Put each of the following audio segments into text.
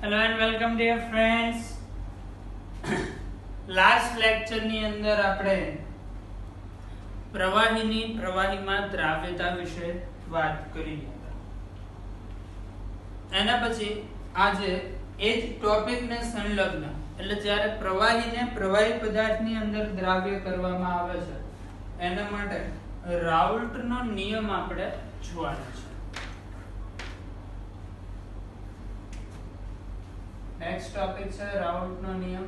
Hello and welcome dear friends. Last lecture ની અંદર આપણે પ્રવાહીમાં દ્રાવ્યતા વિશે વાત કરી હતી. એના પછી આજે એ જ ટોપિક ને સંલગ્ન એટલે જ્યારે પ્રવાહી પદાર્થની અંદર દ્રાવ્ય કરવામાં આવે છે એના માટે રાઉલ્ટનો નિયમ આપણે જોવાનો છે. નેક્સ્ટ ટોપિક છે રાઉલ્ટનો નિયમ.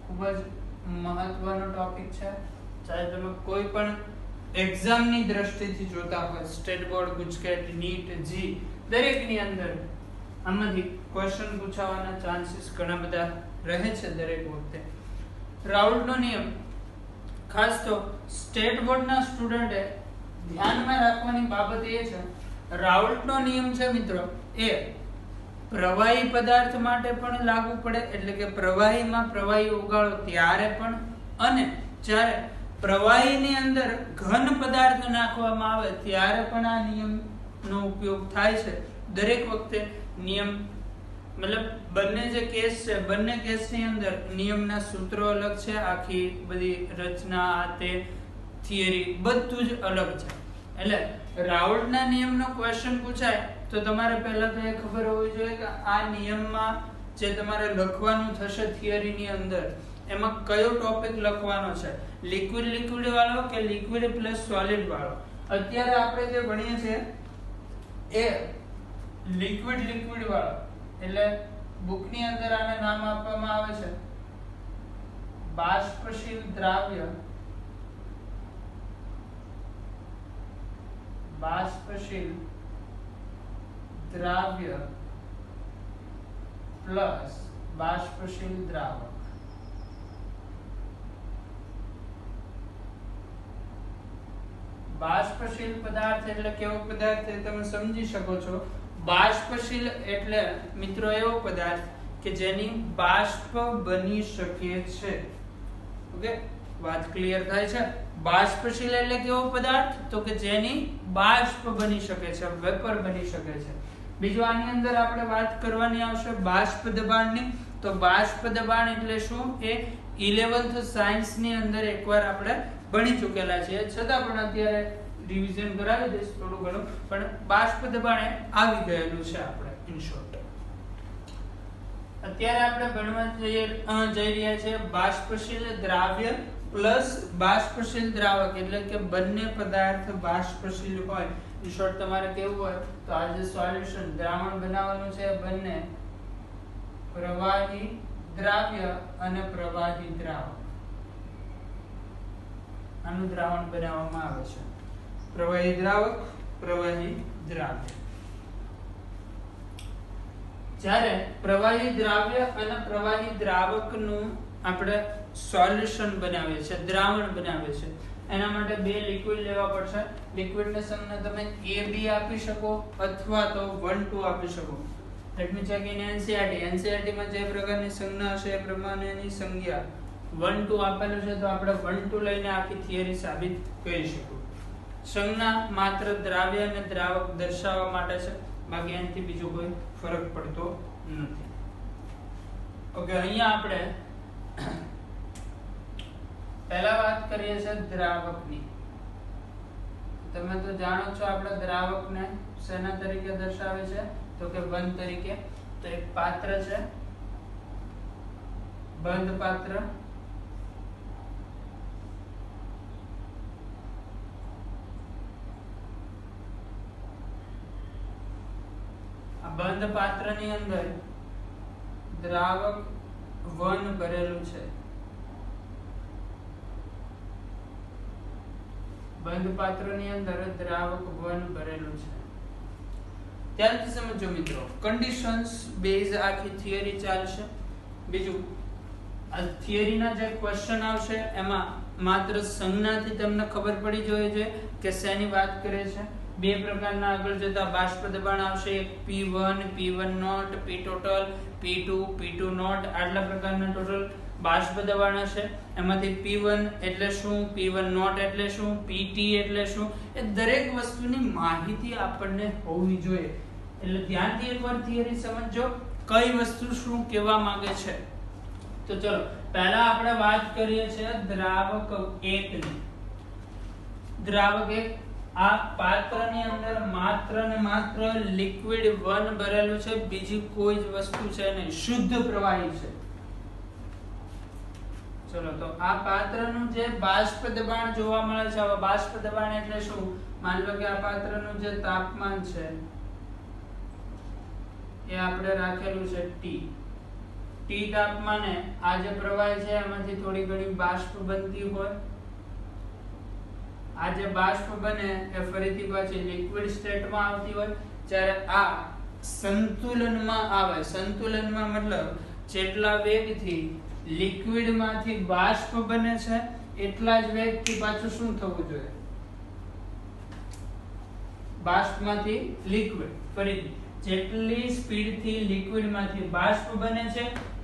ખૂબ જ મહત્વનો ટોપિક છે. ચાહે તમે કોઈ પણ એક્ઝામની દ્રષ્ટિથી જોતા હોય, સ્ટેટ બોર્ડ, ગુજકેટ, નીટ, જી, દરેકની અંદર આમાંથી ક્વેશ્ચન પૂછાવાના ચાન્સીસ ઘણા બધા રહે છે દરેક વખતે. રાઉલ્ટનો નિયમ ખાસ તો સ્ટેટ બોર્ડના સ્ટુડન્ટે ધ્યાનમાં રાખવાની બાબત એ છે, રાઉલ્ટનો નિયમ છે મિત્રો એ પ્રવાહી પદાર્થ માટે પણ લાગુ પડે, એટલે કે પ્રવાહીમાં પ્રવાહી ઓગાળો ત્યારે પણ, અને જ્યારે પ્રવાહીની અંદર ઘન પદાર્થ નાખવામાં આવે ત્યારે પણ આ નિયમનો ઉપયોગ થાય છે. દરેક વખતે નિયમ મતલબ બંને જે કેસ છે, બંને કેસની અંદર નિયમના સૂત્રો અલગ છે, આખી બધી રચના, આ તે થિયરી બધું જ અલગ છે. એટલે રાઉલ્ટના નિયમનો ક્વેશ્ચન પૂછાય તો તમારે પહેલા તો એ ખબર હોવી જોઈએ કે આ નિયમમાં જે તમારે લખવાનું થશે થિયરીની અંદર એમાં કયો ટોપિક લખવાનો છે, લિક્વિડ વાળો કે લિક્વિડ પ્લસ સોલિડ વાળો. અત્યારે આપણે જે ભણીએ છીએ એ લિક્વિડ વાળો, એટલે બુકની અંદર આને નામ આપવામાં આવે છે બાષ્પશીલ દ્રાવ્ય. બાષ્પશીલ દ્રાવ્ય પ્લસ બાષ્પશીલ દ્રાવક. બાષ્પશીલ પદાર્થ એટલે કેવો પદાર્થ એ તમે સમજી શકો છો. બાષ્પશીલ એટલે મિત્રો એવો પદાર્થ કે જેની બાષ્પ બની શકે છે. ઓકે, વાત ક્લિયર થાય છે? બાષ્પશીલ એટલે કેવો પદાર્થ તો કે જેની બાષ્પ બની શકે છે, વેપર બની શકે છે. બીજું આની અંદર આપણે વાત કરવાની આવશે બાષ્પ દબાણની. તો બાષ્પ દબાણ એટલે શું એ 11th સાયન્સ ની અંદર એકવાર આપણે ભણી ચૂકેલા છીએ, છતાં પણ અત્યારે રિવિઝન કરાવી દઈશ થોડું ઘણું. પણ બાષ્પ દબાણ આવી ગયેલું છે આપણે ઇન શોર્ટ. અત્યારે આપણે ભણવા જઈ રહ્યા છીએ બાષ્પશીલ દ્રાવ્ય પ્લસ બાષ્પશીલ દ્રાવક, એટલે કે બંને પદાર્થ બાષ્પશીલ હોય. ઇન શોર્ટ તમારે કેવું હોય તો આ જે સોલ્યુશન દ્રાવણ બનાવવાનું છે બંને પ્રવાહી દ્રાવ્ય અને પ્રવાહી દ્રાવક, આનું દ્રાવણ બનાવવામાં આવે છે. પ્રવાહી દ્રાવક, પ્રવાહી દ્રાવ્ય. જ્યારે પ્રવાહી દ્રાવ્ય અને પ્રવાહી દ્રાવકનું આપણે સોલ્યુશન બનાવીએ છીએ, દ્રાવણ બનાવીએ છીએ, એના માટે બે લિક્વિડ લેવા પડશે. લિક્વિડને સંજ્ઞા તમે AB આપી શકો અથવા તો 1 2 આપી શકો. Let me check in NCERT માં જે પ્રકારની સંજ્ઞા હશે એ પ્રમાણેની સંજ્ઞા 1 2 આપેલું છે, તો આપણે 1 2 લઈને આખી થિયરી સાબિત કરી શકું. સંજ્ઞા માત્ર દ્રાવ્ય અને દ્રાવક દર્શાવવા માટે છે, બાકી એનાથી બીજો કોઈ ફરક પડતો નથી. ઓકે, અહીંયા આપણે પહેલા વાત કરીએ છીએ દ્રાવકની. તમે તો જાણો છો આપણે દ્રાવકને શેના તરીકે દર્શાવે છે તો કે બંધ તરીકે. તો એક પાત્ર છે, બંધ પાત્ર. આ બંધ પાત્રની અંદર દ્રાવક વન ભરેલું છે. બંધ પાત્રની અંદર દ્રાવક વન ભરેલું છે. ત્યારથી સમજો મિત્રો, કન્ડિશન્સ બેઝ આખી થિયરી ચાલશે. બીજું આ થિયરીના જે ક્વેશ્ચન આવશે એમાં માત્ર સંજ્ઞાથી તમને ખબર પડી જોઈએ કે શેની વાત કરે છે. બે પ્રકારના આગળ જતા બાષ્પ દબાણ આવશે, એક P1 P1 not, P total P2 P2 not, આટલા પ્રકારના ટોટલ બાષ્પ દબાણ હશે. એમાંથી P1 એટલે શું, P1 નોટ એટલે શું, PT એટલે શું, એ દરેક વસ્તુની માહિતી આપણને હોવી જોઈએ. એટલે ધ્યાનથી એકવાર થિયરી સમજો કઈ વસ્તુ શું કહેવા માંગે છે. તો ચલો પહેલા આપણે વાત કરીએ છીએ દ્રાવક 1 ની. દ્રાવક 1 આ પાત્રની અંદર માત્ર ને માત્ર લિક્વિડ 1 ભરેલું છે, બીજી કોઈ જ વસ્તુ છે નહીં, શુદ્ધ પ્રવાહી છે. ચલો તો આ પાત્રનું જે બાષ્પ દબાણ જોવા મળે છે, હવે બાષ્પ દબાણ એટલે શું, માની લો કે આ પાત્રનું જે તાપમાન છે એ આપણે રાખેલું છે T તાપમાને આ જે પ્રવાહી છે એમાંથી થોડી ઘણી બાષ્પ બનતી હોય. આ જે બાષ્પ બને એ ફરીથી પાછી લિક્વિડ સ્ટેટમાં આવતી હોય. જ્યારે આ સંતુલનમાં આવે, સંતુલનમાં મતલબ જેટલા વેગથી લિક્વિડમાંથી બાષ્પ બને છે એટલા જ વેગથી પાછું શું થવું જોઈએ, બાષ્પમાંથી લિક્વિડ. ફરીથી જેટલી સ્પીડથી લિક્વિડમાંથી બાષ્પ બને છે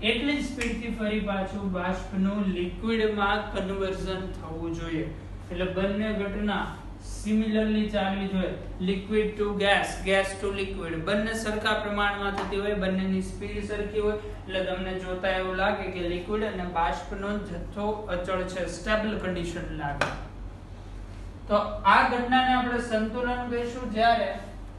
એટલી જ સ્પીડથી ફરી પાછું બાષ્પનું લિક્વિડમાં કન્વર્ઝન થવું જોઈએ. એટલે બંને ઘટના સિમિલરલી ચાલવી જોઈએ. Liquid to gas, gas to liquid, બંને સરખા પ્રમાણમાં થતી હોય, બંનેની સ્પીડ સરખી હોય. એટલે તમને જોતા એવું લાગે કે લિક્વિડ અને બાષ્પનો જથ્થો અચળ છે, સ્ટેબલ કન્ડિશન લાગે. તો આ ઘટનાને આપણે સંતુલન કહીશું. જ્યારે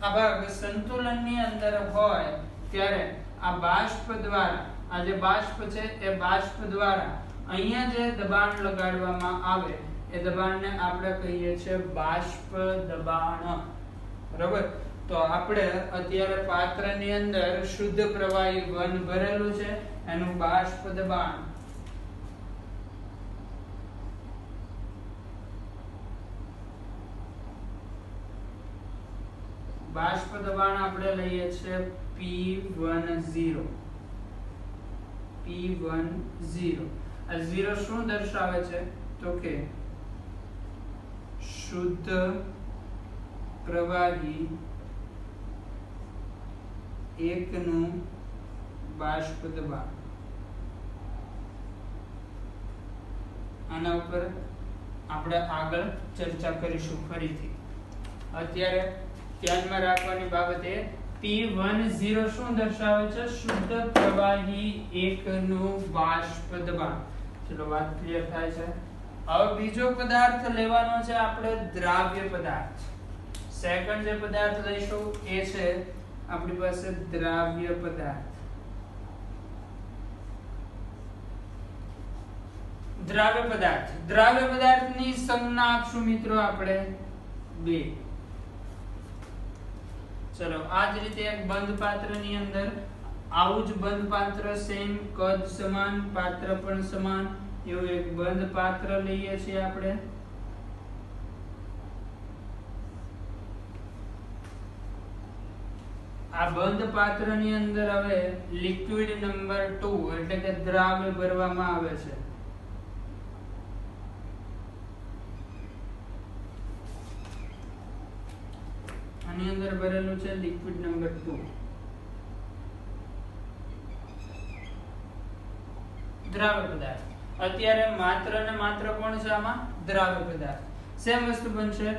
આ ભાગ સંતુલનની અંદર હોય ત્યારે આ બાષ્પ દ્વારા, આ જે બાષ્પ છે એ બાષ્પ દ્વારા અહીંયા જે દબાણ લગાડવામાં આવે એ દબાણને આપણે કહીએ છીએ બાષ્પ દબાણ. બરાબર. તો આપણે અત્યારે પાત્રની અંદર શુદ્ધ પ્રવાહી 1 ભરેલું છે, એનું બાષ્પ દબાણ આપણે લઈએ છીએ P10. આ 0 શું દર્શાવે છે તો કે શુદ્ધ પ્રવાહી 1 નું બાષ્પ દબાણ. આના ઉપર આપણે આગળ ચર્ચા કરીશું ફરીથી. અત્યારે ધ્યાનમાં રાખવાની બાબત એ P10 શું દર્શાવે છે, શુદ્ધ પ્રવાહી 1 નું બાષ્પ દબાણ. ચલો વાત ક્લિયર થાય છે. હવે બીજો પદાર્થ લેવાનો છે આપણે દ્રાવ્ય પદાર્થ. સેકન્ડ જે પદાર્થ લઈશું એ છે આપણી પાસે દ્રાવ્ય પદાર્થ. દ્રાવ્ય પદાર્થની સંજ્ઞા આપશું મિત્રો આપણે 2. ચલો આ જ રીતે એક બંધ પાત્રની અંદર આવું જ બંધ પાત્ર, સેમ કદ સમાન, પાત્ર પણ સમાન એવું એક બંધ પાત્ર લઈએ છીએ આપણે. આ બંધ પાત્રની અંદર હવે લિક્વિડ નંબર 2 એટલે કે દ્રાવ્ય ભરવામાં આવે છે. આની અંદર ભરેલું છે લિક્વિડ નંબર 2. દ્રાવ્ય પદાર્થ. અત્યારે માત્ર ને માત્ર કોણ છે આમાં, દ્રાવ્ય પદાર્થ. સેમ વસ્તુ બનશે.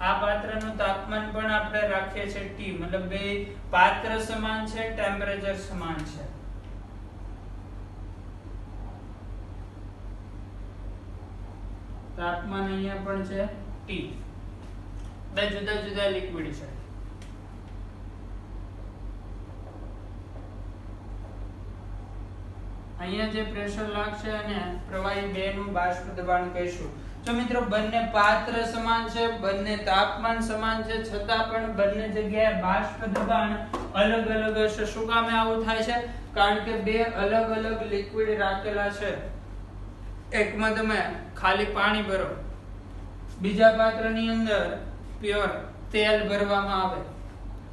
આ પાત્રનું તાપમાન પણ આપણે રાખીએ છીએ T, મતલબ બે પાત્ર સમાન છે, ટેમ્પરેચર સમાન છે. તાપમાન અહીંયા પણ છે T. બે જુદા જુદા લિક્વિડ છે. અહીંયા જે પ્રેશર લાગશે અને પ્રવાહી 2 નું બાષ્પ દબાણ કહીશું. તો મિત્રો બંને પાત્ર સમાન છે, બંને તાપમાન સમાન છે, છતાં પણ બંને જગ્યાએ બાષ્પ દબાણ અલગ અલગ હશે. શું કામે આવું થાય છે? કારણ કે બે અલગ અલગ લિક્વિડ રાખેલા છે. એકમાં તમે ખાલી પાણી ભરો, બીજા પાત્રની અંદર પ્યોર તેલ ભરવામાં આવે,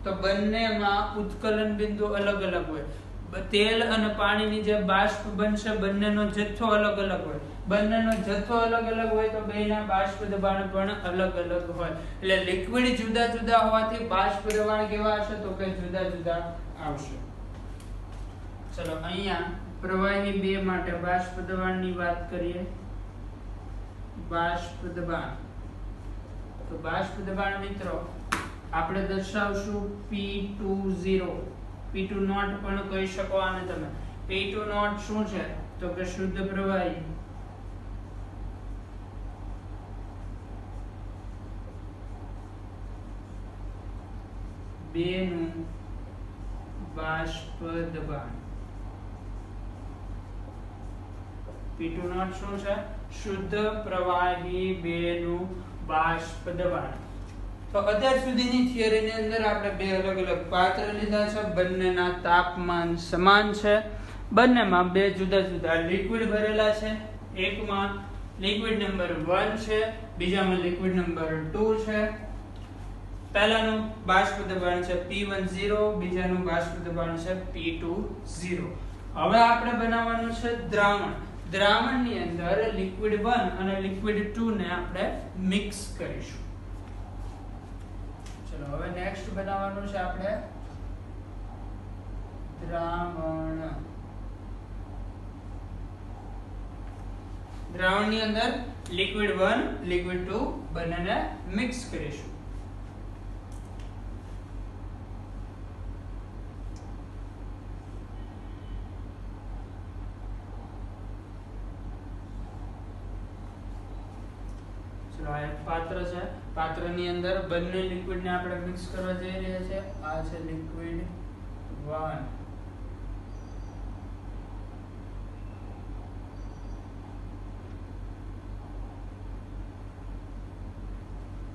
તો બંનેમાં ઉત્કલન બિંદુ અલગ અલગ હોય. તેલ અને પાણીની જે બાષ્પ બનશે બંનેનો જથ્થો અલગ અલગ હોય. બંનેનો જથ્થો અલગ અલગ હોય તો બેના બાષ્પ દબાણ પણ અલગ અલગ હોય. એટલે લિક્વિડ જુદા જુદા હોવાથી બાષ્પ દબાણ કેવા હશે તો કે જુદા જુદા આવશે. ચલો અહીંયા પ્રવાહી 2 માટે બાષ્પ દબાણની વાત કરીએ. બાષ્પ દબાણ, તો બાષ્પ દબાણ મિત્રો આપણે દર્શાવશું P20. P2 નોટ પણ કહી શકો આને તમે. P2 નોટ શું છે તો કે શુદ્ધ પ્રવાહી બેનું બાષ્પ દબાણ. P2 નોટ શું છે? શુદ્ધ પ્રવાહી બેનું બાષ્પ દબાણ. તો અત્યાર સુધીની થિયરીની અંદર આપણે બે અલગ અલગ પાત્ર લીધા છે. બંનેના તાપમાન સમાન છે. બંનેમાં બે જુદા જુદા લિક્વિડ ભરેલા છે. એકમાં લિક્વિડ નંબર 1 છે, બીજામાં લિક્વિડ નંબર 2 છે. પહેલાનું બાષ્પ દબાણ છે P10, બીજાનું બાષ્પ દબાણ છે P20. હવે આપણે બનાવવાનું છે દ્રાવણ. દ્રાવણની અંદર લિક્વિડ 1 અને લિક્વિડ 2 ને આપણે મિક્સ કરીશું. ચલો હવે નેક્સ્ટ બનાવવાનું છે આપણે દ્રાવણ. દ્રાવણની અંદર લિક્વિડ 1 લિક્વિડ 2 બંનેને મિક્સ કરીશું. ચલો આ એક પાત્ર છે. પાત્રની અંદર બંને લિક્વિડ ને આપણે મિક્સ કરવા જઈ રહ્યા છે. આ છે લિક્વિડ 1.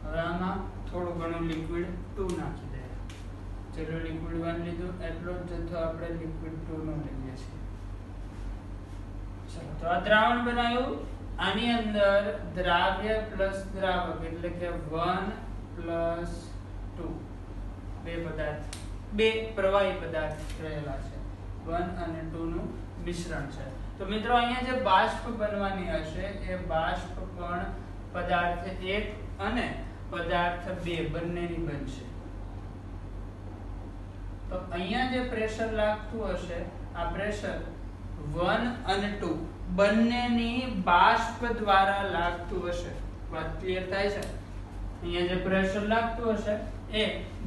હવે આમાં થોડું ઘણું લિક્વિડ 2 નાખી દઈએ. ચલો લિક્વિડ 1 લીધું એટલો જ જથ્થો આપણે લિક્વિડ 2 નો લઈએ છીએ. ચલો તો આ દ્રાવણ બનાવ્યું. આની અંદર દ્રાવ્ય પ્લસ દ્રાવક એટલે કે 1 પ્લસ 2 બે પદાર્થ, બે પ્રવાહી પદાર્થ રહેલા છે. 1 અને 2 નું મિશ્રણ છે. તો મિત્રો અહીંયા જે બાષ્પ બનવાની હશે એ બાષ્પ પણ પદાર્થ 1 અને પદાર્થ 2 બંનેની બનશે. તો અહીંયા જે પ્રેશર લાગતું હશે આ પ્રેશર 1 અને 2 બંનેની બાષ્પ દ્વારા લાગતું હશે. વાત ક્લિયર થાય છે? અહીંયા જે પ્રેશર લાગતું હશે એ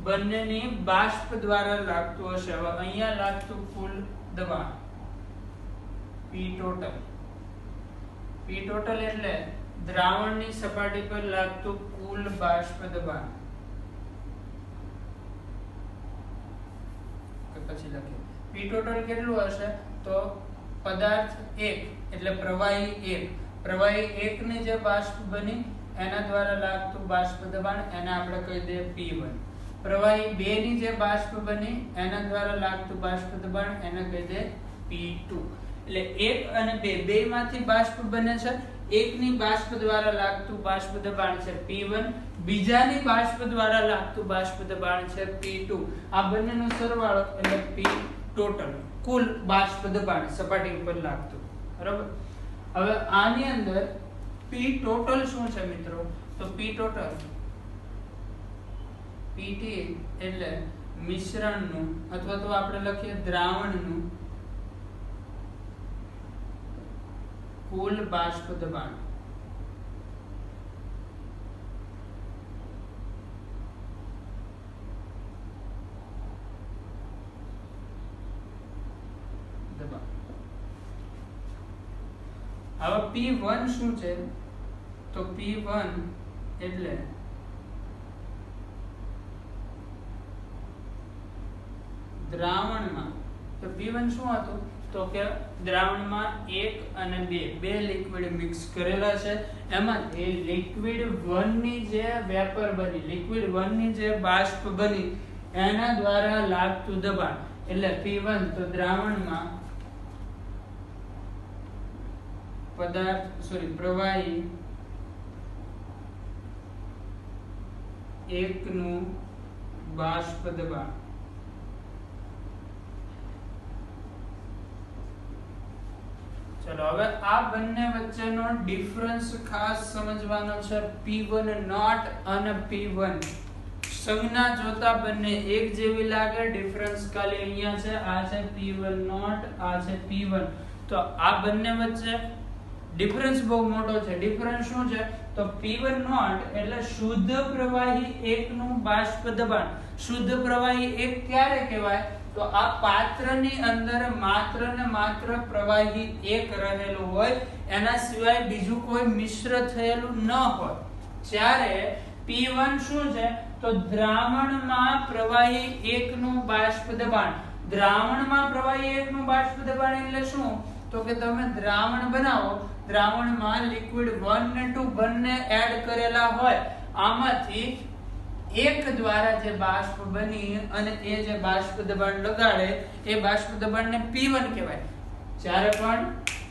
બંનેની બાષ્પ દ્વારા લાગતું હશે. હવે અહીંયા લાગતું કુલ દબાણ P ટોટલ. P ટોટલ એટલે દ્રાવણની સપાટી પર લાગતું કુલ બાષ્પ દબાણ. પછી લખીએ P ટોટલ કેટલું હશે તો પદાર્થ 1 એટલે પ્રવાહી 1, પ્રવાહી 1 ની જે બાષ્પ બની એના દ્વારા લાગતું બાષ્પ દબાણ એને આપણે કહી દઈએ P1. પ્રવાહી 2 ની જે બાષ્પ બની એના દ્વારા લાગતું બાષ્પ દબાણ એને કહી દઈએ P2. એટલે 1 અને 2 બેયમાંથી બાષ્પ બને છે. એકની બાષ્પ દ્વારા લાગતું બાષ્પ દબાણ છે P1, બીજાની બાષ્પ દ્વારા લાગતું બાષ્પ દબાણ છે P2. આ બંનેનો સરવાળો એટલે P ટોટલ, કુલ બાષ્પ દબાણ સપાટી ઉપર લાગતું. બરાબર. હવે આની અંદર P ટોટલ શું છે મિત્રો? તો P ટોટલ PT એટલે મિશ્રણનું અથવા તો આપણે લખીએ દ્રાવણનું કુલ બાષ્પ દબાણ. હવે P1 શું છે? તો P1 એટલે દ્રાવણમાં, તો P1 શું હતું તો કે દ્રાવણમાં 1 અને 2 બે લિક્વિડ મિક્સ કરેલા છે. એમાંથી લિક્વિડ 1 ની જે વેપર બની, લિક્વિડ 1 ની જે બાષ્પ બની એના દ્વારા લાગતું દબાણ એટલે P1. તો દ્રાવણમાં પ્રવાહી 1 નું બાષ્પ દબાણ ચલો હવે આ બંને વચ્ચેનો ડિફરન્સ ખાસ સમજવાનો છે. P1 નોટ અને P1 સંજ્ઞા જોતા બંને એક જેવી લાગે, ડિફરન્સ ખાલી અહીંયા છે. આ છે P1 નોટ, આ છે P1. તો આ બંને વચ્ચે ડિફરન્સ બહુ મોટો છે. ડિફરન્સ શું છે? તો P1 નોટ એટલે શુદ્ધ પ્રવાહી એકનું બાષ્પ દબાણ. શુદ્ધ પ્રવાહી એક ક્યારે કહેવાય? તો આ પાત્રની અંદર માત્ર ને માત્ર પ્રવાહી એક રહેલું હોય, એના સિવાય બીજું કોઈ મિશ્ર થયેલું ન હોય. જ્યારે P1 શું છે? તો દ્રાવણમાં પ્રવાહી એકનું બાષ્પ દબાણ. દ્રાવણમાં પ્રવાહી એકનું બાષ્પ દબાણ એટલે શું? તો કે તમે દ્રાવણ બનાવો, દ્રાવણમાં લિક્વિડ 1 ને 2 બંને એડ કરેલા હોય, આમાંથી એક દ્વારા જે બાષ્પ બની અને એ જે બાષ્પ દબાણ લગાડે એ બાષ્પ દબાણને P1 કહેવાય. જ્યારે પણ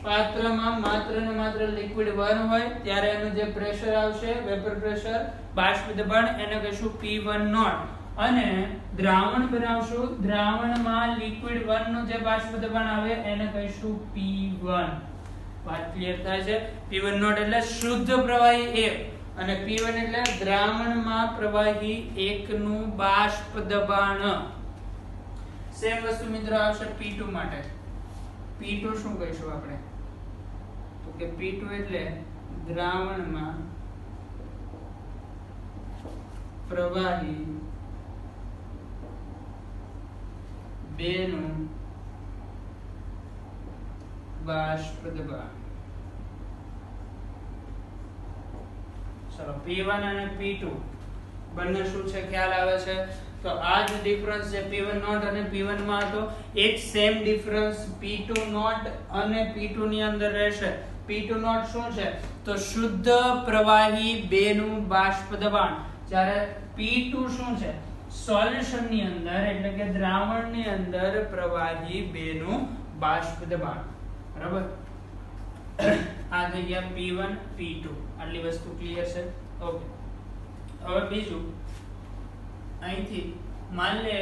પાત્રમાં માત્ર ને માત્ર લિક્વિડ 1 હોય ત્યારે એનું જે પ્રેશર આવશે, વેપર પ્રેશર, બાષ્પ દબાણ, એને કહીશું P1 નોટ. અને દ્રાવણ બનાવશું, દ્રાવણમાં લિક્વિડ 1 નું જે બાષ્પ દબાણ આવે એને કહીશું P1. વાત ક્લિયર થાય છે? P1 નોટ એટલે શુદ્ધ પ્રવાહી એક અને P1 એટલે દ્રાવણમાં પ્રવાહી એકનું બાષ્પ દબાણ. સેમ વસ્તુ મિત્રો આવશે P2 માટે. P2 શું કહીશું આપણે? તો કે P2 એટલે દ્રાવણમાં પ્રવાહી બેનું બાષ્પ દબાણ. ચલો P1 અને P2 બંને શું છે ખ્યાલ આવે છે? તો આ જ ડિફરન્સ જે P1 નોટ અને P1 માં હતો એ જ સેમ ડિફરન્સ P2 નોટ અને P2 ની અંદર રહેશે. P2 નોટ શું છે? તો શુદ્ધ પ્રવાહી બેનું બાષ્પ દબાણ. જ્યારે P2 શું છે? સોલ્યુશન ની અંદર એટલે કે દ્રાવણ ની અંદર પ્રવાહી બેનું બાષ્પ દબાણ. બરાબર? આ થઈ ગયા P1 P2. આટલી વસ્તુ ક્લિયર છે? ઓકે. હવે બીજું અહીંથી માન લે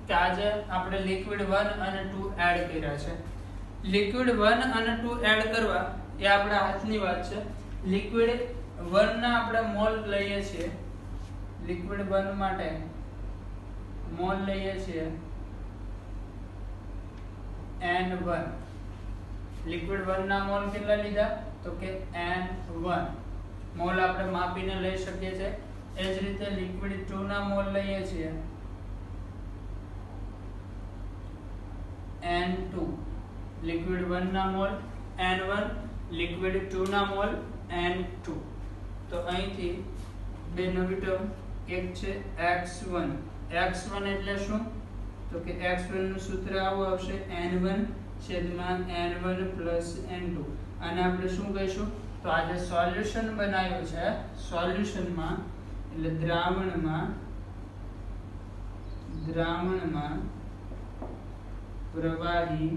કે આજે આપણે લિક્વિડ 1 અને 2 એડ કર્યા છે. લિક્વિડ 1 અને 2 એડ કરવા એ આપણા હાથની વાત છે. લિક્વિડ 1 ના આપણે મોલ લઈએ છીએ. લિક્વિડ 1 માટે મોલ લઈએ છીએ N1. લિક્વિડ 1 ના મોલ કેટલા લીધા? તો કે N1 મોલ આપણે માપીને લઈ શકીએ છીએ. એ જ રીતે લિક્વિડ 2 ના મોલ લઈએ છીએ N2. લિક્વિડ 1 ના મોલ N1, લિક્વિડ 2 ના મોલ N2. તો અહીંથી બે નવી ટર્મ, એક છે X1. X1 એટલે શું? તો કે X1 નું સૂત્ર આવું આવશે N1 છેદમાં N1 પ્લસ N2. અને આપણે શું કહીશું? તો આ જે સોલ્યુશન બનાવ્યું છે, સોલ્યુશનમાં એટલે દ્રાવણમાં પ્રવાહી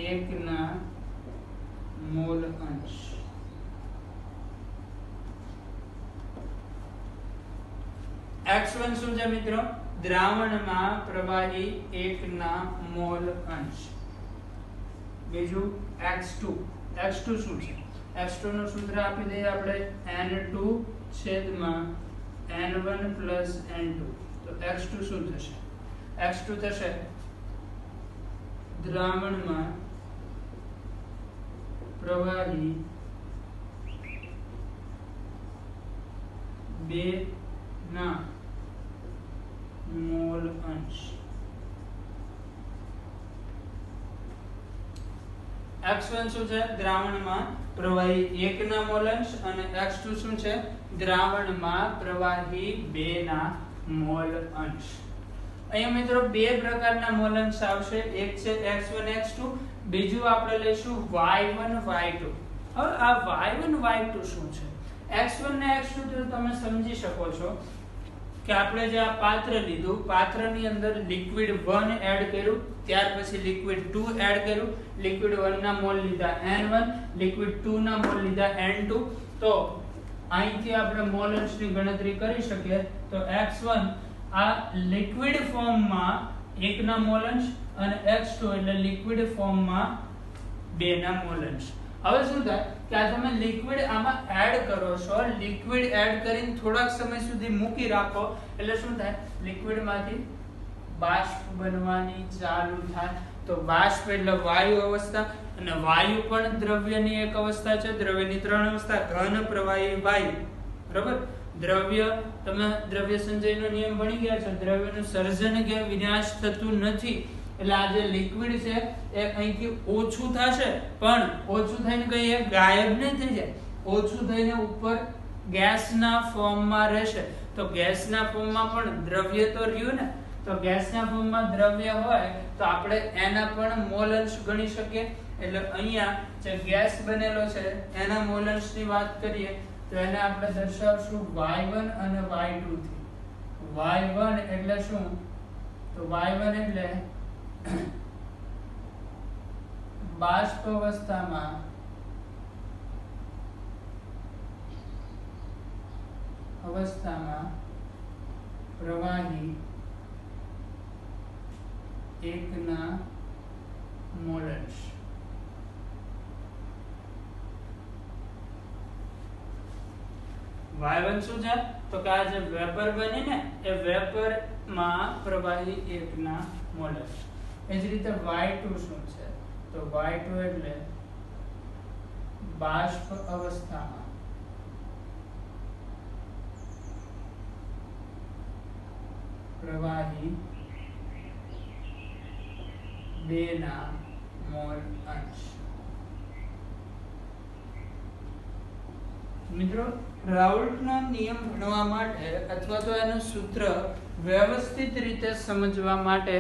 એકના મોલ અંશ. X1 શું છે મિત્રો? દ્રાવણમાં પ્રવાહી એકના મોલ અંશ. બીજું X2. X2 શું છે? X2 નું સૂત્ર આપી દઈએ આપણે N2 છેદમાં N1 પ્લસ N2. તો X2 શું થશે? X2 થશે દ્રાવણમાં પ્રવાહી બે ના મોલ અંશ. X1 શું છે? દ્રાવણમાં પ્રવાહી 1 ના મોલ અંશ. અને X2 શું છે? દ્રાવણમાં પ્રવાહી 2 ના મોલ અંશ. અહીંયા મિત્રો બે પ્રકારના મોલ અંશ આવશે. એક છે X1 X2, બીજું આપણે લઈશું Y1 Y2. હવે આ Y1 Y2 શું છે? X1 ને X2 તો તમે સમજી શકો છો કે આપણે જે આ પાત્ર લીધું, પાત્રની અંદર લિક્વિડ 1 એડ કર્યું, ત્યાર પછી લિક્વિડ 2 એડ કર્યું. લિક્વિડ 1 ના મોલ લીધા N1, લિક્વિડ 2 ના મોલ લીધા N2. તો અહીંથી આપણે મોલ અંશની ગણતરી કરી શકીએ. તો X1 આ લિક્વિડ ફોર્મમાં 1 ના મોલ અંશ અને X2 એટલે લિક્વિડ ફોર્મમાં 2 ના મોલ અંશ. હવે શું થાય કે આ તમે લિક્વિડ આમાં એડ કરો છો, લિક્વિડ એડ કરીને થોડાક સમય સુધી મૂકી રાખો એટલે શું થાય, લિક્વિડમાંથી બાષ્પ બનવાની ચાલુ થાય. તો બાષ્પ એટલે વાયુ અવસ્થા, અને વાયુ પણ દ્રવ્યની એક અવસ્થા છે. દ્રવ્યની 3 અવસ્થા, ઘન, પ્રવાહી, વાયુ. બરાબર. દ્રવ્ય, તમે દ્રવ્ય સંચયનો નિયમ ભણી ગયા છો, દ્રવ્યનું સર્જન કે વિનાશ થતું નથી. એટલે આ જે લિક્વિડ છે એ અહીંથી ઓછું થશે, પણ ઓછું થઈને કઈ ગાયબ નહીં થઈ જાય, ઓછું થઈને ઉપર ગેસના ફોર્મમાં રહેશે. તો ગેસના ફોર્મમાં પણ દ્રવ્ય તો રહ્યું ને, તો ગેસના ફોર્મમાં દ્રવ્ય હોય તો આપણે એના પણ મોલ અંશ ગણી શકીએ. એટલે અહીંયા જે ગેસ બનેલો છે એના મોલ અંશની વાત કરીએ તો એને આપણે દર્શાવશું y1 અને y2 થી. y1 એટલે શું, તો y1 એટલે બાષ્પ અવસ્થામાં પ્રવાહી 1 ના મોલ અંશ. y1 શું છે, તો કે આ જે વેપર બની ને એ વેપર માં પ્રવાહી 1 ના મોલ અંશ. એ જ રીતે y2 શું છે, તો y2 એટલે બાષ્પ અવસ્થામાં પ્રવાહી 2 ના મોલ અંશ. મિત્રો, રાઉલ્ટનો નિયમ ભણવા માટે અથવા તો એનું સૂત્ર વ્યવસ્થિત રીતે સમજવા માટે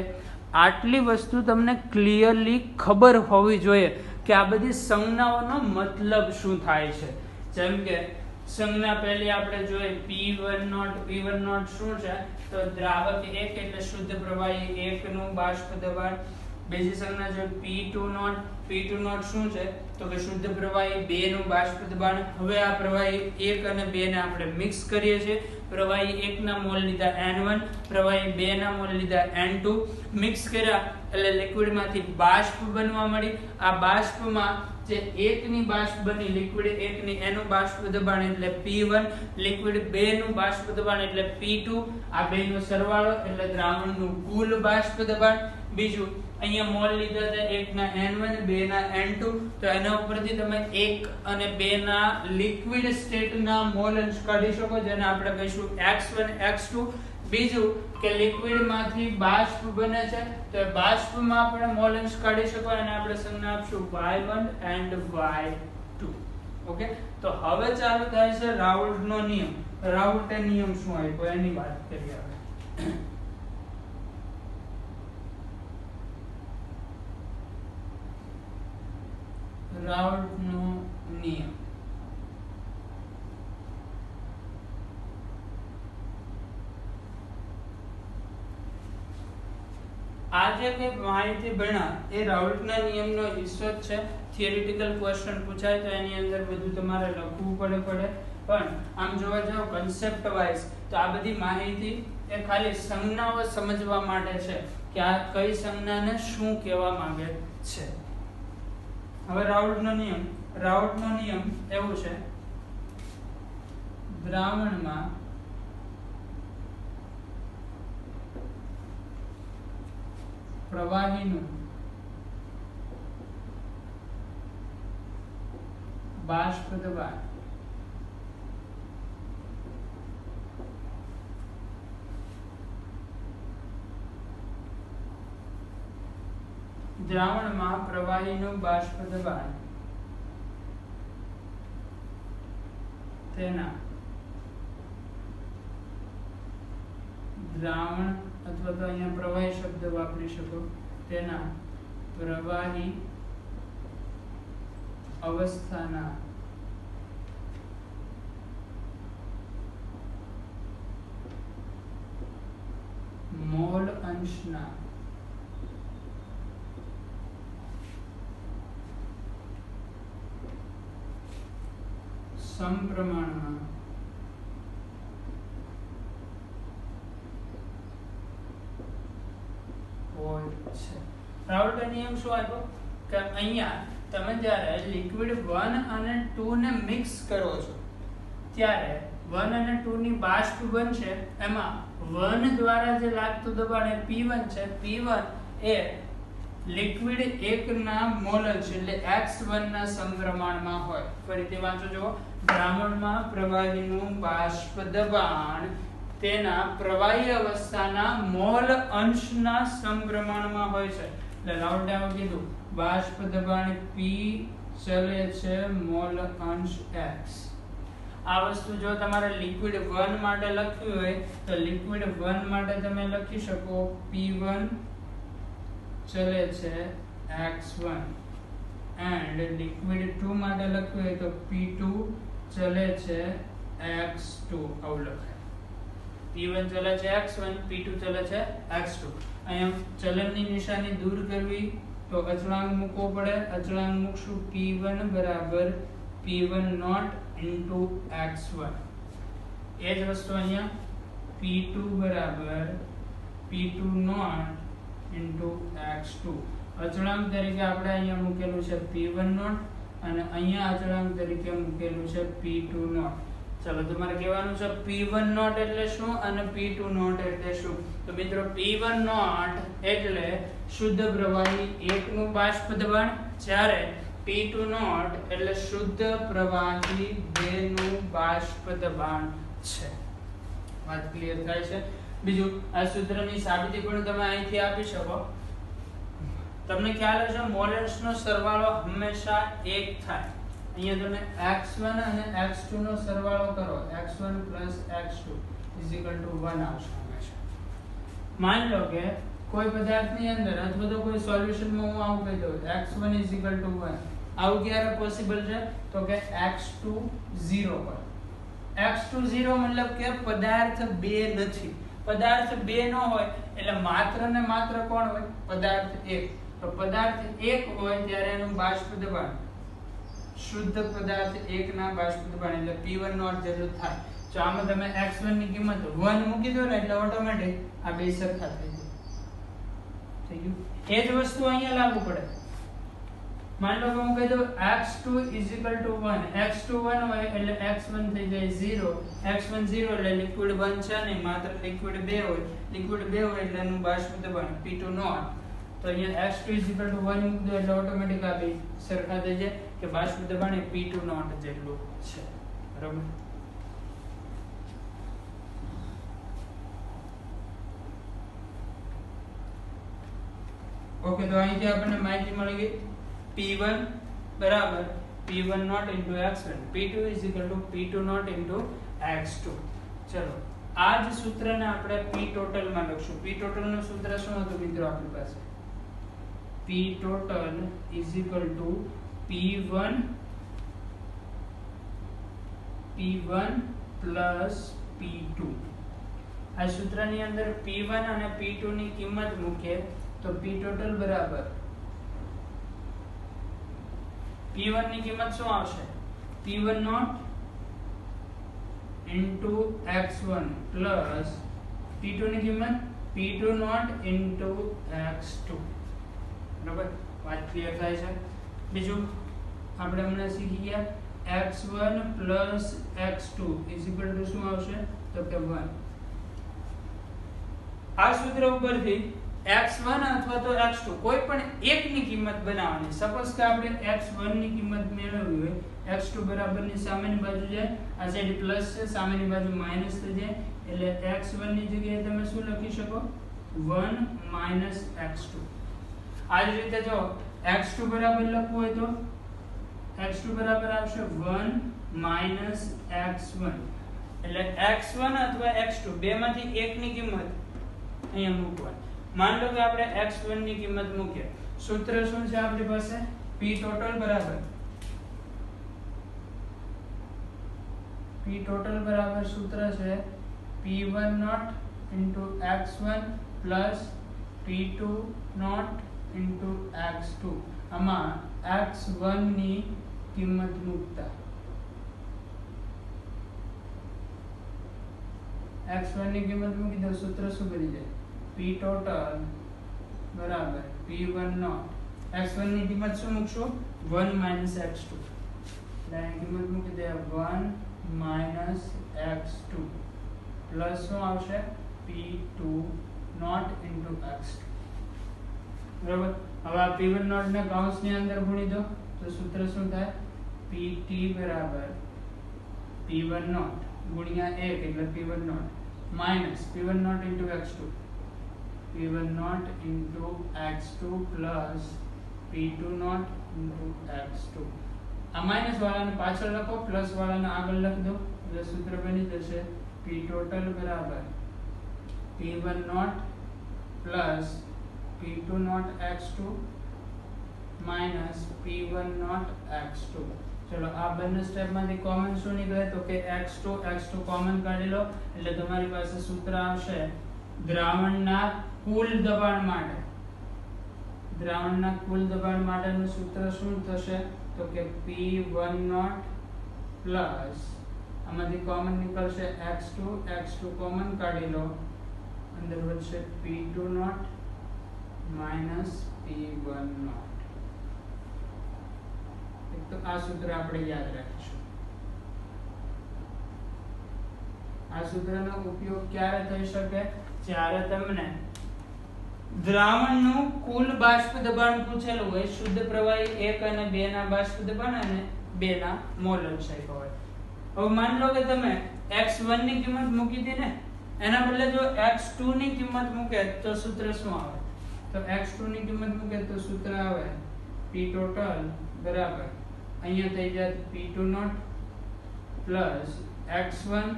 આટલી વસ્તુ તમને ક્લિયરલી ખબર હોવી જોઈએ કે આ બધી સંજ્ઞાઓનો મતલબ શું થાય છે. જેમ કે સંજ્ઞા પહેલી આપણે જોઈએ P1 શું છે, તો દ્રાવક 1 એટલે શુદ્ધ પ્રવાહી 1 નું બાષ્પ દબાણ. બીજી સંજ્ઞા જો P2 શું છે, તો કે શુદ્ધ પ્રવાહી 2 નું બાષ્પ દબાણ. હવે આ પ્રવાહી 1 અને 2 ને આપણે મિક્સ કરીએ છીએ. પ્રવાહી 1 ના મોલ લીધા N1, પ્રવાહી 2 ના મોલ લીધા N2. મિક્સ કર્યા એટલે લિક્વિડ માંથી બાષ્પ બનવા મળી. આ બાષ્પમાં જે 1 ની બાષ્પ બની, લિક્વિડ 1 ની, એનું બાષ્પ દબાણ એટલે P1, લિક્વિડ 2 નું બાષ્પ દબાણ એટલે P2. આ બે નો સરવાળો એટલે દ્રાવણનું કુલ બાષ્પ દબાણ. બીજું અહીંયા મોલ લીધા છે 1 ના N1, 2 ના N2, તો એના ઉપરથી તમે 1 અને 2 ના લિક્વિડ સ્ટેટના મોલ અંશ કાઢી શકો, જેને આપણે કહીશું x1 x2. બીજું કે લિક્વિડ માંથી બાષ્પ બને છે તો બાષ્પમાં આપણે મોલ અંશ કાઢી શકો, અને આપણે સંજ્ઞા આપશું y1 and y2. ઓકે, તો હવે ચાલુ થાય છે રાઉલ્ટનો નિયમ. રાઉલ્ટે નિયમ શું આપ્યો એની વાત કરીએ હવે. રાઉલ્ટનો નિયમ. આ જે કઈ માહિતી ભણ્યા એ રાઉલ્ટના નિયમનો હિસ્સો જ છે. થિયરિટિકલ ક્વેશ્ચન પૂછાય તો એની અંદર બધું તમારે લખવું પડે, પણ આમ જોવા જાવ કન્સેપ્ટ વાઇઝ તો આ બધી માહિતી એ ખાલી સંજ્ઞાઓ સમજવા માટે છે કે આ કઈ સંજ્ઞાને શું કહેવા માંગે છે. હવે રાઉલ્ટનો નિયમ એવું છે, દ્રાવણમાં પ્રવાહીનું બાષ્પ દબાણ દ્રાવણમાં પ્રવાહીનું બાષ્પ દબાણ તેના દ્રાવણ અથવા તો અહીંયા પ્રવાહી શબ્દ વાપરી શકો, તેના પ્રવાહી અવસ્થાના મોલ અંશના સમપ્રમાણમાં હોય છે. રાઉલ્ટનો નિયમ શું આપ્યો કે અહીંયા તમે જ્યારે લિક્વિડ 1 અને 2 ને મિક્સ કરો છો ત્યારે 1 અને 2 ની બાષ્પ બનશે, એમાં 1 દ્વારા જે લાગતું દબાણ એ P1 છે. P1 એ લિક્વિડ 1 ના મોલ છે, એટલે x1 ના સમપ્રમાણમાં હોય. ફરીથી વાંચો જો, દ્રાવણમાં પ્રવાહીનું બાષ્પ દબાણ તેના પ્રવાહી અવસ્થાના મોલ અંશના સમપ્રમાણમાં હોય છે. એટલે રાઉન્ડ ડાઉન કીધું, બાષ્પ દબાણ P ચલે છે મોલ અંશ x. આ વસ્તુ જો તમારે લિક્વિડ 1 માટે લખ્યું હોય તો લિક્વિડ 1 માટે તમે લખી શકો P1 ચલે છે x1 એન્ડ લિક્વિડ 2 માટે લખ્યું હોય તો P2 ચલે છે x2. આવું લખાય. P1 ચલે છે x1, P2 ચલે છે x2. અહીંયા ચલનની નિશાની દૂર કરવી તો અચળાંક મૂકવો પડે. અચળાંક મૂકશું P1 બરાબર P1 નોટ into x1. એ જ વસ્તુ અહીંયા P2 બરાબર P2 નોટ into x2. અચળાંક તરીકે આપણે અહીંયા મૂકેલું છે P1 નોટ અને અહીંયા અચળાંક તરીકે મૂકેલું છે P2 નોટ. ચલો તમારે કહેવાનું છે P1 નોટ એટલે શું અને P2 નોટ એટલે શું. તો મિત્રો P1 નોટ એટલે શુદ્ધ પ્રવાહી 1 નું બાષ્પ દબાણ, જ્યારે P2 નોટ એટલે શુદ્ધ પ્રવાહી 2 નું બાષ્પ દબાણ છે. વાત ક્લિયર થાય છે. બીજું, આ સૂત્રની સાબિતી પણ તમે અહીંથી આપી શકો. તમને ખ્યાલ હશે મોલેન્સનો સરવાળો હંમેશા 1 થાય. અહીંયા તમે x1 અને x2 નો સરવાળો કરો, x1 x2 1 આવશે હંમેશા. માની લો કે કોઈ પદાર્થની અંદર અથવા તો કોઈ સોલ્યુશનમાં હું આવું કહી દઉં x1 1. આવું ક્યારે પોસિબલ છે? તો કે x2 0 પર. x2 0 મતલબ કે પદાર્થ 2 નથી. પદાર્થ 2 નો હોય એટલે માત્ર ને માત્ર કોણ હોય? પદાર્થ 1. તો પદાર્થ 1 હોય ત્યારે એનું બાષ્પ દબાણ શુદ્ધ પદાર્થ 1 ના બાષ્પ દબાણ એટલે P1 નોટ જેટલું થાય. જો આમાં તમે x1 ની કિંમત 1 મૂકી દો ને એટલે ઓટોમેટિક આ બે સરખા થઈ જાય. થઈ ગયું. એ જ વસ્તુ અહીંયા લાગુ પડે. માની લો કે હું કહી દઉં x2 1. x2 1 હોય એટલે x1 થઈ જાય 0. x1 0 એટલે લિક્વિડ 1 છે નહીં, માત્ર લિક્વિડ 2 હોય. લિક્વિડ 2 હોય એટલે એનું બાષ્પ દબાણ P2 નોટ. તો અહીંયા x2 1 મૂકી દો એટલે ઓટોમેટિક આ બે સરખા થઈ જાય કે બાષ્પ દબાણ એ P2 નોટ જેટલું છે. બરાબર. ઓકે, તો અહીંથી આપણને માહિતી મળી ગઈ P1 બરાબર P1 naught into x1, P2 P2 naught into x2. ચલો આ જ સૂત્રને આપણે P ટોટલ માં લખશું. P ટોટલ નું સૂત્ર શું હતું મિત્રો આપણી પાસે? P total P1 plus P2. આ સૂત્રની અંદર P1 અને P2 ની કિંમત મૂકીએ તો P total બરાબર P1 ની કિંમત શું આવશે? P1 naught into x1 plus P2 ની કિંમત P2 નોટ into x2. બરાબર. વાત ક્લિયર થાય છે. બીજું આપણે હમણાં શીખી ગયા x1 plus x2 શું આવશે? તો કે 1. આ સૂત્ર ઉપરથી x1 અથવા તો x2 કોઈ પણ એકની કિંમત બનાવવાની. સપોઝ કે આપણે x1 ની કિંમત મેળવવી હોય, x2 બરાબરની સામેની બાજુ જાય, આ સાઈડ પ્લસ છે, સામેની બાજુ માઈનસ થઈ જાય, એટલે x1 ની જગ્યાએ તમે શું લખી શકો? 1 minus x2. આ જ રીતે જો x2 બરાબર લખવું હોય તો x2 બરાબર આવશે 1 minus x1. એટલે x1 અથવા x2 બેમાંથી એકની કિંમત અહીંયા મૂકવાની. मान लो कि આપણે x1 ની કિંમત મૂકીએ. સૂત્ર શું છે આપણી પાસે? P total બરાબર સૂત્ર છે P1 naught into x1 plus P2 naught into x2. આમાં x1 ની કિંમત મૂકતા x1 ની કિંમત મૂકી દો, સૂત્ર શું બની જાય? P total બરાબર P1 નોટ x1 ની કિંમત શું મૂકશું 1 - x2 એટલે આ કિંમત મૂકી દે 1 - x2 પ્લસ શું આવશે p2 નોટ into x2 બરાબર હવે આ p1 નોટ ને કૌંસની અંદર ગુણી દો તો સૂત્ર શું થાય pt બરાબર p1 નોટ ગુણ્યા 1 એટલે p1 naught minus p1 naught into x2 p1 naught into x2 plus p2 naught into x2 આ માઈનસ વાળાને પાછળ લખો પ્લસ વાળાને આગળ લખી દો એટલે સૂત્ર બની જશે p ટોટલ બરાબર p1 naught plus p2 naught x2 minus p1 naught x2 ચલો આ બંને સ્ટેપમાંથી કોમન શું નીકળે તો કે x2 કોમન કાઢી લો એટલે તમારી પાસે સૂત્ર આવશે દ્રાવણના કુલ દબાણ માટેનું સૂત્ર શું થશે તો કે p1 નોટ પ્લસ આમાંથી કોમન નીકળશે x2 કોમન કાઢી લો અંદર વધશે p2 naught minus p1 not તો આ સૂત્ર આપણે યાદ રાખીશું આ સૂત્રનો ઉપયોગ ક્યારે થઈ શકે જ્યારે તમને દ્રાવણનું કુલ બાષ્પ દબાણ પૂછેલું હોય શુદ્ધ પ્રવાહી 1 અને 2 ના બાષ્પ દબાણ અને 2 ના મોલ અંશ હોય હવે માની લો કે તમે x1 ની કિંમત મૂકી દી ને એના બદલે જો x2 ની કિંમત મૂકે તો સૂત્ર શું આવે તો x2 ની કિંમત મૂકે તો સૂત્ર આવે p ટોટલ બરાબર અહીંયા થઈ જાય p2 નોટ પ્લસ x1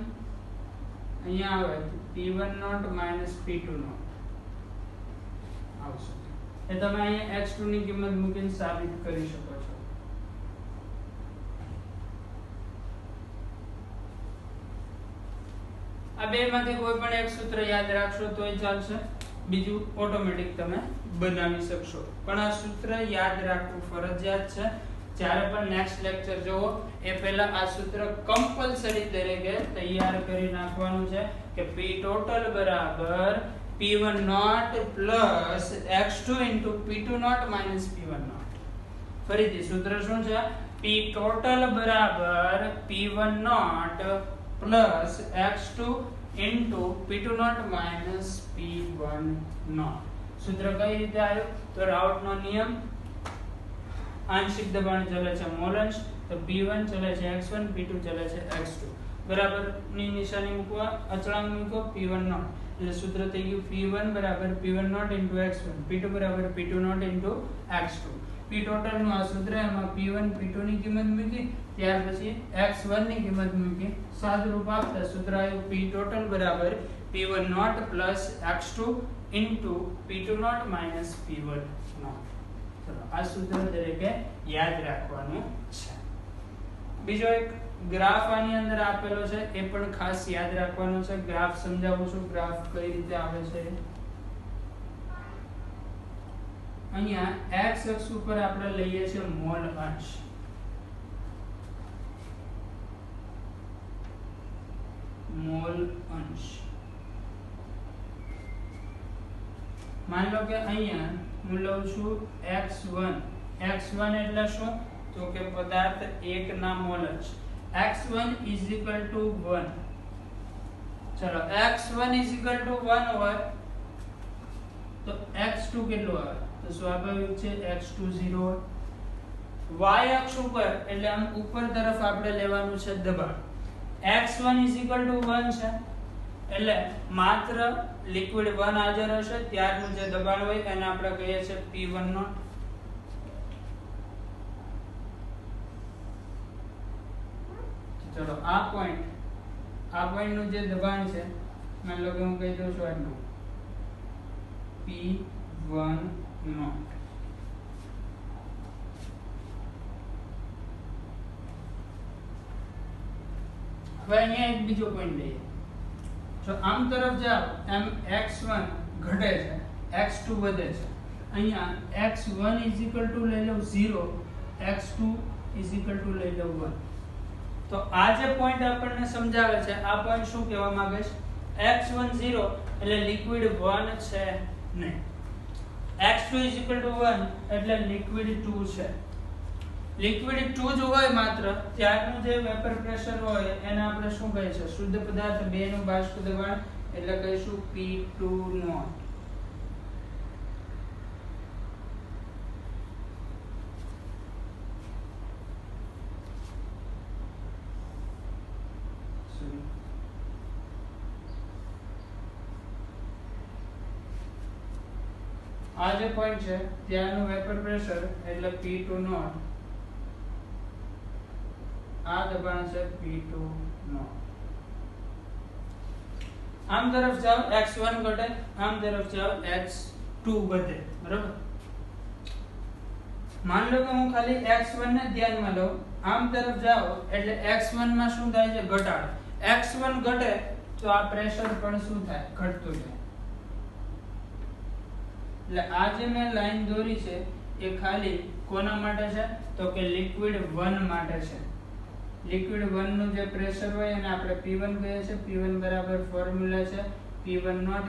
અહીંયા આવે p1 naught minus p2 not આવશે એ તમે અહીંયા x2 ની કિંમત મૂકીને સાબિત કરી શકો છો આ બે માંથી કોઈ પણ એક સૂત્ર યાદ રાખશો તોય ચાલશે બીજું ઓટોમેટિક તમે બનાવી શકશો પણ આ સૂત્ર યાદ રાખવું ફરજિયાત છે જ્યારે પણ નેક્સ્ટ લેક્ચર જોવો એ પહેલા આ સૂત્ર કમ્પલસરી તરીકે તૈયાર કરી નાખવાનું છે કે p ટોટલ બરાબર p1 naught plus x2 into p2 naught minus p1 naught ફરીથી સૂત્ર શું છે p ટોટલ બરાબર p1 naught plus x2 into p2 naught minus p1 naught સૂત્ર કઈ રીતે આવ્યું તો રાઉટનો નિયમ આંશિક દબાણ ચલે છે મોલ અંશ તો p1 ચલે છે x1 p2 ચલે છે x2 બરાબર ની નિશાની મૂકવા અચળાંક મૂકો p1 નોટ એટલે સૂત્ર થઈ ગયું p1 બરાબર p1 નોટ x1 p2 બરાબર p2 naught x2 p total નું આ સૂત્ર એમાં p1 p2 ની કિંમત મૂકી ત્યાર પછી x1 ની કિંમત મૂકી સાદુરૂપ આપતા સૂત્ર આવ્યું p ટોટલ બરાબર p1 naught x2 p2 naught minus p1 not ચલો આ સૂત્ર તરીકે યાદ રાખવાનું છે બીજો એક ગ્રાફ આની અંદર આપેલો છે એ પણ ખાસ યાદ રાખવાનો છે ગ્રાફ સમજાવું છું ગ્રાફ કઈ રીતે આવે છે અહીંયા x અક્ષ ઉપર આપણે લઈએ છીએ મોલ અંશ માની લો કે અહીંયા હું લઉં છું x1 એટલે શું તો કે પદાર્થ 1 ના મોલ અંશ x1 = 1 ચલો x1 = 1 હોય તો x2 કેટલું આવે તો સ્વાભાવિક છે x2 0 હોય y અક્ષ ઉપર એટલે આમ ઉપર તરફ આપણે લેવાનું છે દબાણ x1 = 1 છે એટલે માત્ર લિક્વિડ 1 હાજર હશે ત્યારનું જે દબાણ હોય એને આપણે કહીએ છીએ p1 નોટ ચલો આ પોઈન્ટ નું જે દબાણ છે માની લો કે હું કહી દઉં છું આટલું p1 નોટ હવે અહીંયા એક બીજો પોઈન્ટ લઈએ જો આમ તરફ જાવ એમ x1 ઘટે છે x2 વધે છે અહીંયા x1 = લઈ લઉં 0 x2 = લઈ લઉં 1 તો આ જે પોઈન્ટ આપણને સમજાવે છે આ પોઈન્ટ શું કહેવા માંગે છે x1 0 એટલે લિક્વિડ 1 છે નહીં x2 1 એટલે લિક્વિડ 2 છે. લિક્વિડ 2 જ હોય માત્ર ત્યારનું જે વેપર પ્રેશર હોય એને આપણે શું કહે છે? શુદ્ધ પદાર્થ 2 નું બાષ્પ દબાણ એટલે કહીશું P2 નોટ. આ જે પોઈન્ટ છે ત્યાંનું વેપર પ્રેશર એટલે P2 નોટ. આ દબાણ છે P2 નોટ. આમ તરફ જાવ x1 ઘટે, આમ તરફ જાવ x2 વધે. બરાબર? માન લો કે હું ખાલી x1 ને ધ્યાનમાં લઉં, આમ તરફ જાવ એટલે x1 માં શું થાય છે? ઘટાડો. x1 ઘટે તો આ પ્રેશર પણ શું થાય? ઘટતું જાય. એટલે આ જે મેં લાઈન દોરી છે એ ખાલી કોના માટે છે? તો કે લિક્વિડ 1 માટે છે. લિક્વિડ 1 નું જે પ્રેશર હોય એને આપણે P1 કહીએ છીએ. P1 બરાબર ફોર્મ્યુલા છે P1 નોટ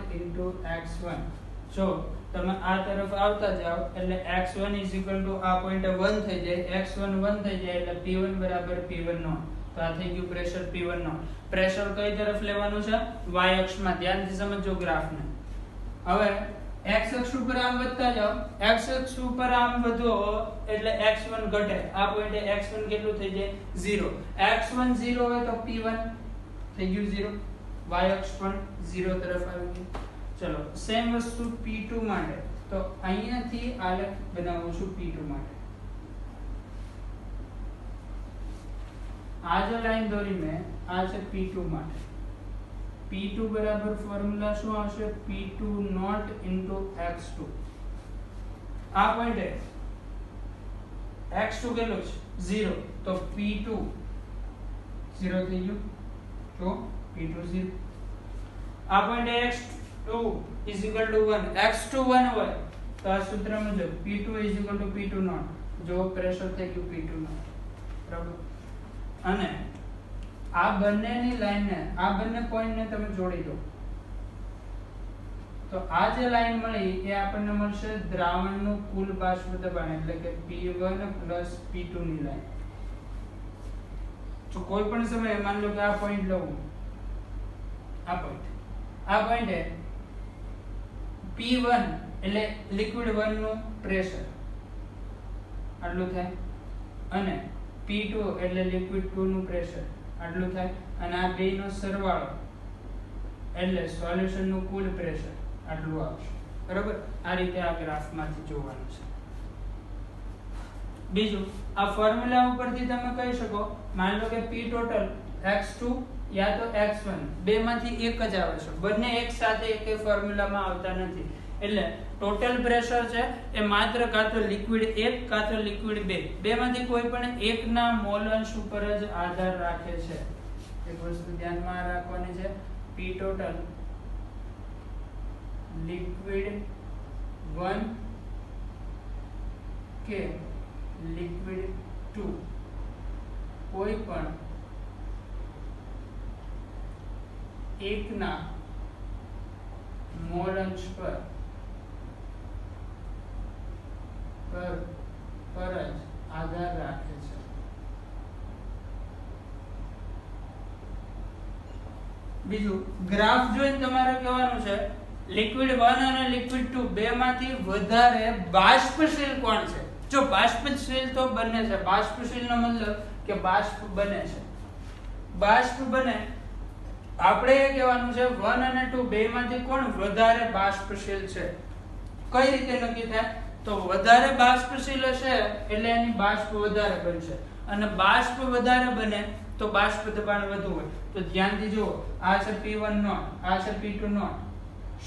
x1. જો તમે આ તરફ આવતા જાવ એટલે x1 આ પોઈન્ટે 1 થઈ જાય, x1 1 થઈ જાય એટલે P1 બરાબર P1 નોટ. તો આ થઈ ગયું પ્રેશર P1 નોટ. પ્રેશર કઈ તરફ લેવાનું છે? y અક્ષમાં. ધ્યાનથી સમજો ગ્રાફને. હવે x અક્ષ ઉપર આમ વધતા જાવ, x અક્ષ ઉપર આમ વધો એટલે x1 ઘટે. આ પોઈન્ટે x1 કેટલું થઈ જાય? 0. x1 0 હોય તો P1 થઈ ગયું 0. y અક્ષ પણ 0 તરફ આવી ગઈ. ચલો સેમ વસ્તુ P2 માટે. તો અહીંયાથી આલેખ બનાવું છું P2 માટે. આ જે લાઈન દોરી મેં આ છે P2 માટે. P2 બરાબર ફોર્મ્યુલા શું આવશે? P2 naught x2. આ પોઈન્ટે x2 કેટલું છે? 0. તો P2 0 થઈ ગયું. તો P2 0. આ પોઈન્ટે x2 1. x2 1 હોય તો આ સૂત્ર મુજબ P2 P2 નોટ. જો પ્રેશર થઈ ગયું P2 નોટ. બરાબર? અને આ બંનેની લાઈનને, આ બંને પોઈન્ટને તમે જોડી દો તો આ જે લાઈન મળી એ આપણને મળશે દ્રાવણનું કુલ બાષ્પ દબાણ એટલે કે P1 P2 ની લાઈન. તો કોઈ પણ સમયે માન લો કે આ પોઈન્ટ લઉં, આ પોઈન્ટે P1 એટલે લિક્વિડ 1 નું પ્રેશર આટલું થાય અને P2 એટલે લિક્વિડ 2 નું પ્રેશર આટલું થાય અને આ બેયનો સરવાળો એટલે સોલ્યુશન નું કુલ પ્રેશર આટલું આવશે. બરાબર? આ રીતે આ ગ્રાફમાંથી જોવાનું છે. બીજું આ ફોર્મ્યુલા ઉપરથી તમે કહી શકો, માન લો કે P ટોટલ x2 યા તો x1 બેમાંથી એક જ આવે છે. બંને એક સાથે એકે ફોર્મ્યુલામાં આવતા નથી. એટલે ટોટલ પ્રેશર છે એ માત્ર કાં તો લિક્વિડ 1 કાં તો લિક્વિડ 2 બેમાંથી કોઈ પણ એકના મોલ અંશ ઉપર જ આધાર રાખે છે. એક વસ્તુ ધ્યાનમાં રાખવાની છે, P ટોટલ લિક્વિડ 1 કે લિક્વિડ 2 કોઈ પણ એકના મોલ અંશ પર જ આધાર રાખે છે. બીજું ગ્રાફ જોઈને તમારે કહેવાનું છે લિક્વિડ 1 અને લિક્વિડ 2 બેમાંથી વધારે બાષ્પશીલ કોણ છે? જો બાષ્પશીલ તો બંને છે. બાષ્પશીલનો મતલબ કે બાષ્પ બને છે. બાષ્પ બને આપણે એ કહેવાનું છે 1 અને 2 બેમાંથી કોણ વધારે બાષ્પશીલ છે? કઈ રીતે નક્કી થાય? તો વધારે બાષ્પશીલ હશે એટલે એની બાષ્પ વધારે બનશે અને બાષ્પ વધારે બને તો બાષ્પ દબાણ વધુ હોય. તો ધ્યાનથી જુઓ, આ છે P1 નોટ, આ છે P2 નોટ.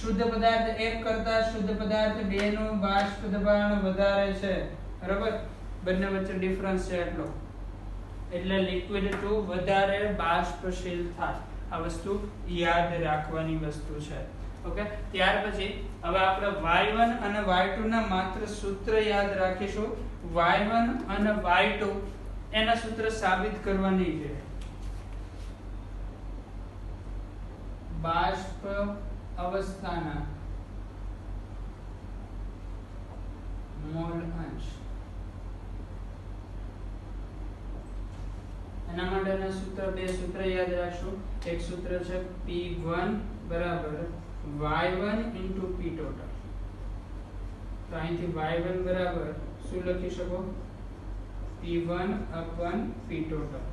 શુદ્ધ પદાર્થ 1 કરતા શુદ્ધ પદાર્થ 2 નું બાષ્પ દબાણ વધારે છે. બરાબર? બંને વચ્ચે ડિફરન્સ છે એટલો. એટલે લિક્વિડ 2 વધારે બાષ્પશીલ થાય. આ વસ્તુ યાદ રાખવાની વસ્તુ છે. ઓકે? ત્યાર પછી હવે આપણે y1 અને y2 ના માત્ર સૂત્ર યાદ રાખીશું. y1 અને y2 એના સૂત્ર સાબિત કરવા નહીં છે. બાષ્પ અવસ્થાના મોલ અંશ. એના માટેના સૂત્ર બે સૂત્ર યાદ રાખશું. એક સૂત્ર છે P1 બરાબર y1 into P total. તો અહીંથી y1 બરાબર શું લખી શકો? P1 upon P total.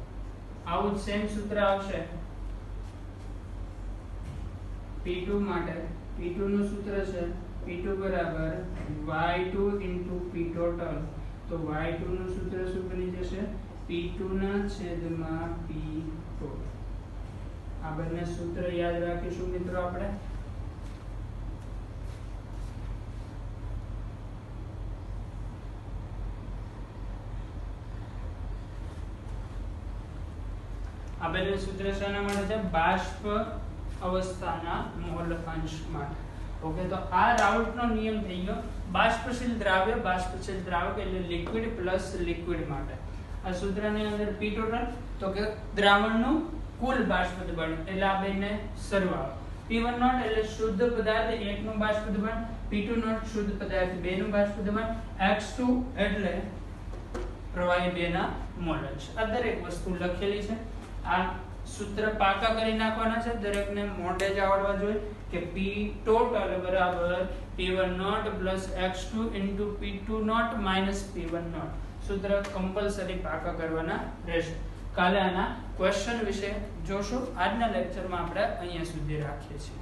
આવું સેમ સૂત્ર આવશે P2 માટે. P2 નું સૂત્ર છે P2 બરાબર y2 into P total. તો y2 નું સૂત્ર શું બની જશે? P2 ના છેદમાં P total. આ બંને સૂત્ર યાદ રાખીશું મિત્રો આપણે. આ બંને સૂત્ર શાના માટે છે? બાષ્પ અવસ્થાના મોલ અંશ માટે. ઓકે, તો આ રાઉટનો નિયમ થઈ ગયો. બાષ્પશીલ દ્રાવ્ય એટલે લિક્વિડ પ્લસ લિક્વિડ માટે. આ સૂત્રની અંદર P ટોટલ તો કે દ્રાવણનું કુલ બાષ્પ દબાણ એટલે આ બેને સરવાળો. P1 નોટ એટલે શુદ્ધ પદાર્થ 1 નું બાષ્પ દબાણ, P2 નોટ શુદ્ધ પદાર્થ 2 નું બાષ્પ દબાણ, x2 એટલે પ્રવાહી 2 ના મોલ અંશ. આ દરેક વસ્તુ લખેલી છે. આ સૂત્ર પાકા કરી નાખવાના છે. દરેકને મોઢે જ આવડવા જોઈએ કે P ટોટલ બરાબર P1 naught plus x2 into P2 naught minus P1 naught. સૂત્ર કમ્પલસરી પાકા કરવાના રહેશે. કાલે આના ક્વેશ્ચન વિશે જોશું. આજના લેક્ચરમાં આપણે અહીંયા સુધી રાખીએ છીએ.